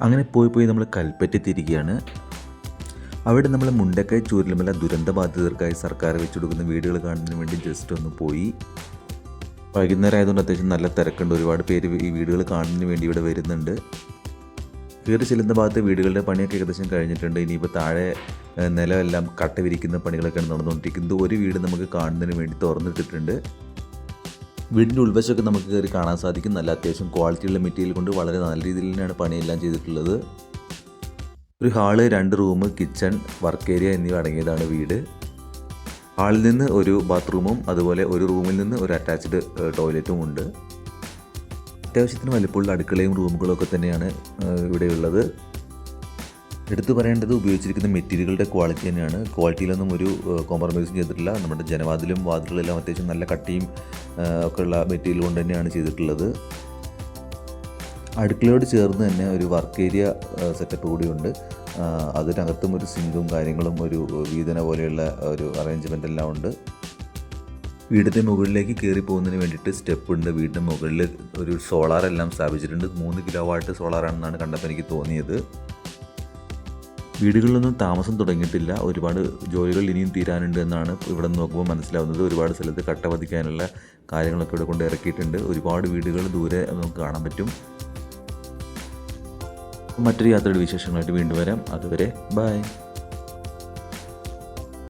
അങ്ങനെ പോയി നമ്മൾ കൽപ്പറ്റെത്തിയിരിക്കുകയാണ്. അവിടെ നമ്മൾ മുണ്ടക്കൈ ചൂരൽമല ദുരന്ത ബാധിതർക്കായി സർക്കാർ വെച്ച് കൊടുക്കുന്ന വീടുകൾ കാണുന്നതിന് വേണ്ടി ജസ്റ്റ് ഒന്ന് പോയി. വൈകുന്നേരം ആയതുകൊണ്ട് അത്യാവശ്യം നല്ല തിരക്കുണ്ട്. ഒരുപാട് പേര് ഈ വീടുകൾ കാണുന്നതിന് വേണ്ടി ഇവിടെ വരുന്നുണ്ട്. കയറി ചെല്ലുന്ന ഭാഗത്ത് വീടുകളുടെ പണിയൊക്കെ ഏകദേശം കഴിഞ്ഞിട്ടുണ്ട്. ഇനിയിപ്പോൾ താഴെ നിലമെല്ലാം കട്ട വിരിക്കുന്ന പണികളൊക്കെയാണ് നടന്നുകൊണ്ടിരിക്കുന്നത്. ഒരു വീട് നമുക്ക് കാണുന്നതിന് വേണ്ടി തുറന്നിട്ടിട്ടുണ്ട്. വീടിൻ്റെ ഉൾവശമൊക്കെ നമുക്ക് കയറി കാണാൻ സാധിക്കും. നല്ല അത്യാവശ്യം ക്വാളിറ്റിയുള്ള മെറ്റീരിയൽ കൊണ്ട് വളരെ നല്ല രീതിയിൽ തന്നെയാണ് പണിയെല്ലാം ചെയ്തിട്ടുള്ളത്. ഒരു hall, 2 room, kitchen, work area എന്നിവ അടങ്ങിയതാണ് വീട്. ഹാളിൽ നിന്ന് ഒരു ബാത്റൂമും അതുപോലെ ഒരു റൂമിൽ നിന്ന് ഒരു അറ്റാച്ച്ഡ് ടോയ്ലറ്റും ഉണ്ട്. അത്യാവശ്യത്തിന് വലിപ്പമുള്ള അടുക്കളയും റൂമുകളും ഒക്കെ തന്നെയാണ് ഇവിടെയുള്ളത്. എടുത്തു പറയേണ്ടത് ഉപയോഗിച്ചിരിക്കുന്ന മെറ്റീരിയലുകളുടെ ക്വാളിറ്റി തന്നെയാണ്. ക്വാളിറ്റിയിലൊന്നും ഒരു കോംപ്രമൈസും ചെയ്തിട്ടില്ല. നമ്മുടെ ജനവാതിലും വാതിലുകളെല്ലാം അത്യാവശ്യം നല്ല കട്ടിയും ഒക്കെ ഉള്ള മെറ്റീരിയൽ കൊണ്ട് തന്നെയാണ് ചെയ്തിട്ടുള്ളത്. അടുക്കളയോട് ചേർന്ന് തന്നെ ഒരു വർക്ക് ഏരിയ സെറ്റപ്പ് കൂടിയുണ്ട്. അതിനകത്തും ഒരു സിങ്കും കാര്യങ്ങളും ഒരു വീതന പോലെയുള്ള ഒരു അറേഞ്ച്മെൻ്റ് എല്ലാം ഉണ്ട്. വീടിൻ്റെ മുകളിലേക്ക് കയറി പോകുന്നതിന് വേണ്ടിയിട്ട് സ്റ്റെപ്പ് ഉണ്ട്. വീടിൻ്റെ മുകളിൽ ഒരു സോളാറെല്ലാം സ്ഥാപിച്ചിട്ടുണ്ട്. 3 കിലോ വാട്ട് സോളാറാണെന്നാണ് കണ്ടപ്പോൾ എനിക്ക് തോന്നിയത്. വീടുകളിലൊന്നും താമസം തുടങ്ങിയിട്ടില്ല. ഒരുപാട് ജോലികൾ ഇനിയും തീരാനുണ്ട് എന്നാണ് ഇവിടെ നോക്കുമ്പോൾ മനസ്സിലാവുന്നത്. ഒരുപാട് സ്ഥലത്ത് കട്ട പതിക്കാനുള്ള കാര്യങ്ങളൊക്കെ ഇവിടെ കൊണ്ട് ഇറക്കിയിട്ടുണ്ട്. ഒരുപാട് വീടുകൾ ദൂരെ നമുക്ക് കാണാൻ പറ്റും. മറ്റൊരു യാത്രയുടെ വിശേഷങ്ങളായിട്ട് വീണ്ടും വരാം. അതുവരെ ബൈ.